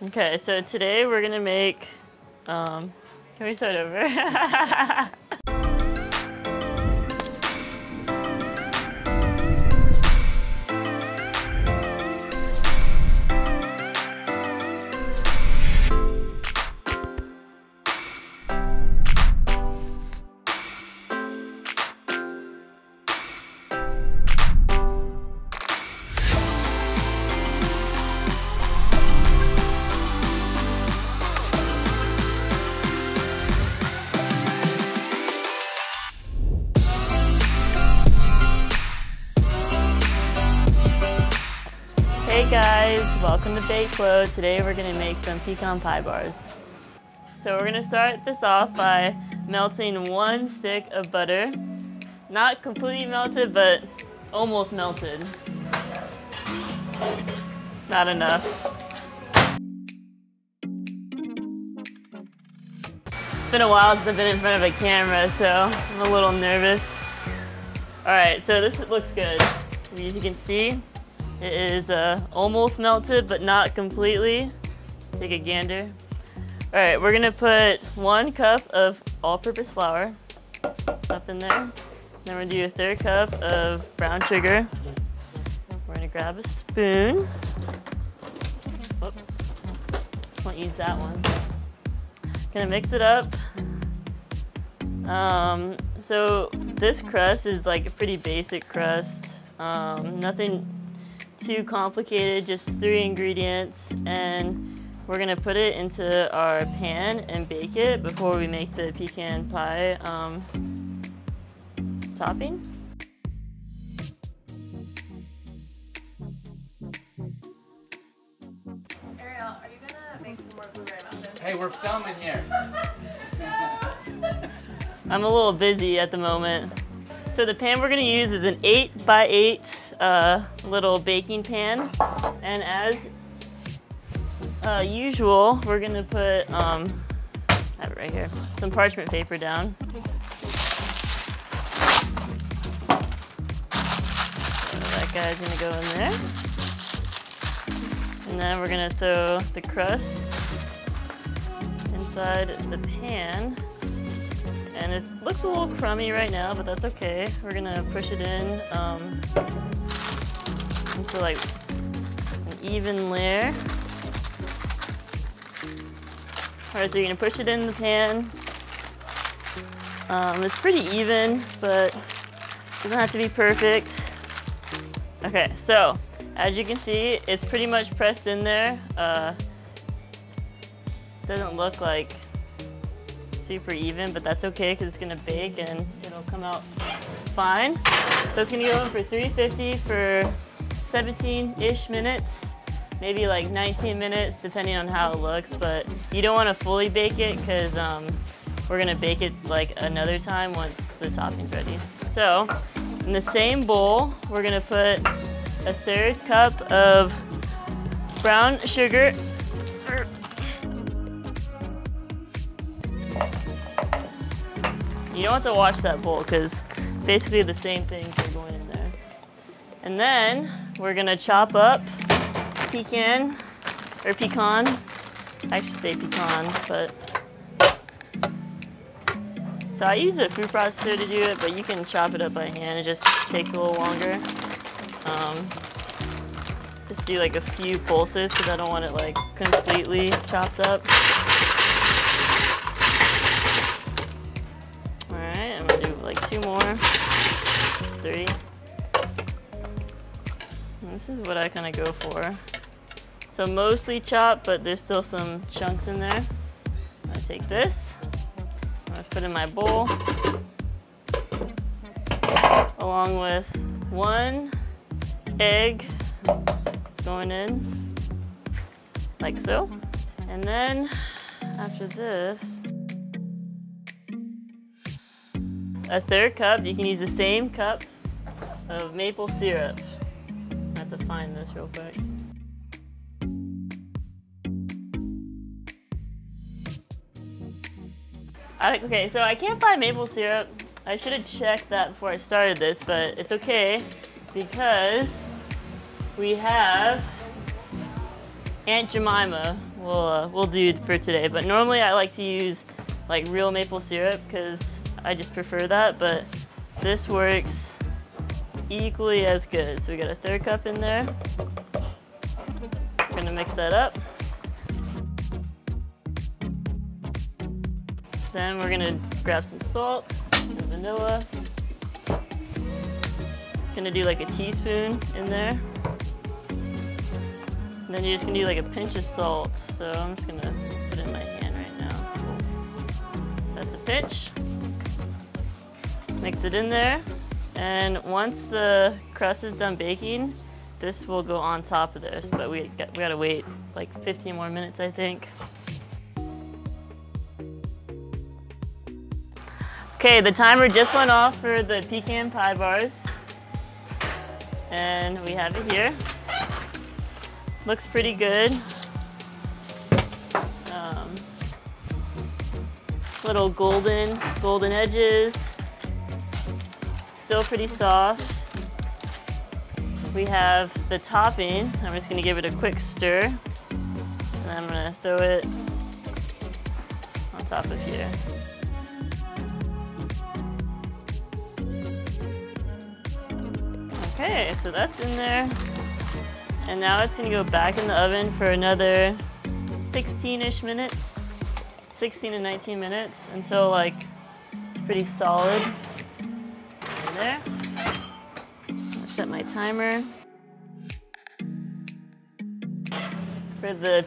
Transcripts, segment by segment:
Okay, so today we're gonna make, can we start over? Hey guys, welcome to Bake Flow. Today we're gonna make some pecan pie bars. So we're gonna start this off by melting 1 stick of butter. Not completely melted, but almost melted. Not enough. It's been a while since I've been in front of a camera, so I'm a little nervous. All right, so this looks good. As you can see, it is almost melted, but not completely. Take a gander. All right, we're gonna put 1 cup of all-purpose flour up in there. Then we're gonna do a 1/3 cup of brown sugar. We're gonna grab a spoon. Whoops, won't use that one. Gonna mix it up. So this crust is like a pretty basic crust. Nothing too complicated, just 3 ingredients, and we're gonna put it into our pan and bake it before we make the pecan pie topping. Ariel, are you gonna make some more blueberry muffins? Hey, we're filming here. I'm a little busy at the moment. So the pan we're gonna use is an 8x8 little baking pan. And as usual, we're gonna put, I have it right here, some parchment paper down. So that guy's gonna go in there. And then we're gonna throw the crust inside the pan. And it looks a little crummy right now, but that's okay. We're gonna push it in into like an even layer. All right, so you're gonna push it in the pan. It's pretty even, but it doesn't have to be perfect. Okay, so as you can see, it's pretty much pressed in there. Doesn't look like super even, but that's okay because it's gonna bake and it'll come out fine. So it's gonna go in for 350 for 17-ish minutes, maybe like 19 minutes depending on how it looks, but you don't want to fully bake it because we're gonna bake it like another time once the topping's ready. So in the same bowl, we're gonna put a 1/3 cup of brown sugar. You don't have to watch that bowl because basically the same things are going in there. And then we're gonna chop up pecan. I should say pecan, but. So I use a food processor to do it, but you can chop it up by hand. It just takes a little longer. Just do like a few pulses because I don't want it like completely chopped up. I'm gonna do like 2 more, 3. And this is what I kind of go for. So mostly chopped, but there's still some chunks in there. I'm gonna take this, I'm gonna put in my bowl, along with 1 egg going in, like so. And then after this, a 1/3 cup, you can use the same cup of maple syrup. I have to find this real quick. Okay, so I can't find maple syrup. I should have checked that before I started this, but it's okay because we have Aunt Jemima will do for today. But normally I like to use like real maple syrup because I just prefer that, but this works equally as good. So we got a 1/3 cup in there. We're gonna mix that up. Then we're gonna grab some salt and vanilla. Gonna do like a teaspoon in there. And then you're just gonna do like a pinch of salt. So I'm just gonna put it in my hand right now. That's a pinch. Mix it in there. And once the crust is done baking, this will go on top of this. But we gotta wait like 15 more minutes, I think. Okay, the timer just went off for the pecan pie bars. And we have it here. Looks pretty good. Little golden edges. Still pretty soft. We have the topping. I'm just gonna give it a quick stir. And I'm gonna throw it on top of here. Okay, so that's in there. And now it's gonna go back in the oven for another 16-ish minutes, 16 to 19 minutes until like it's pretty solid in there. I'll set my timer for the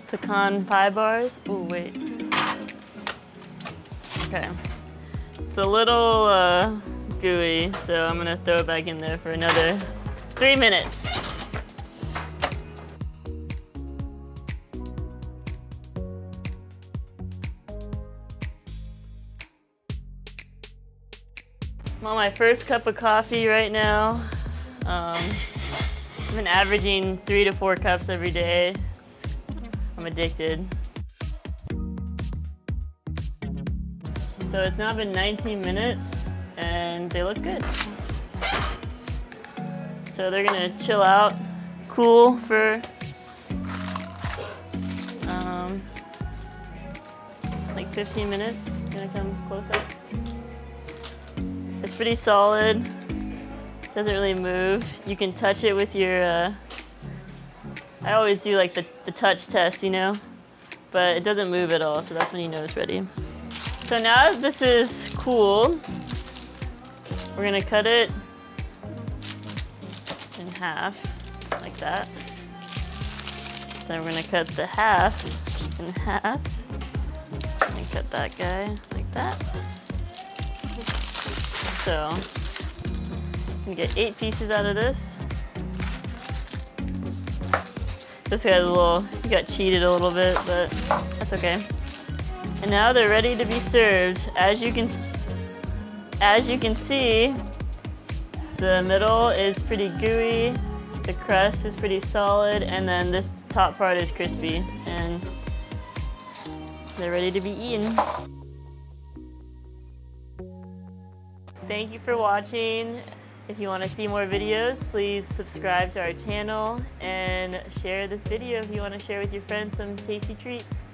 pecan pie bars. Oh, wait. Okay, it's a little gooey, so I'm gonna throw it back in there for another 3 minutes. I'm on my first cup of coffee right now. I've been averaging 3 to 4 cups every day. I'm addicted. So it's now been 19 minutes and they look good. So they're gonna chill out, cool for like 15 minutes. Gonna come close up. It's pretty solid. Doesn't really move. You can touch it with your, I always do like the touch test, you know? But it doesn't move at all, so that's when you know it's ready. So now that this is cool, we're gonna cut it in half, like that. Then we're gonna cut the half in half. And cut that guy like that. So, I'm gonna get 8 pieces out of this. This guy's he got cheated a little bit, but that's okay. And now they're ready to be served. As you can see, the middle is pretty gooey, the crust is pretty solid, and then this top part is crispy, and they're ready to be eaten. Thank you for watching. If you want to see more videos, please subscribe to our channel and share this video if you want to share with your friends some tasty treats.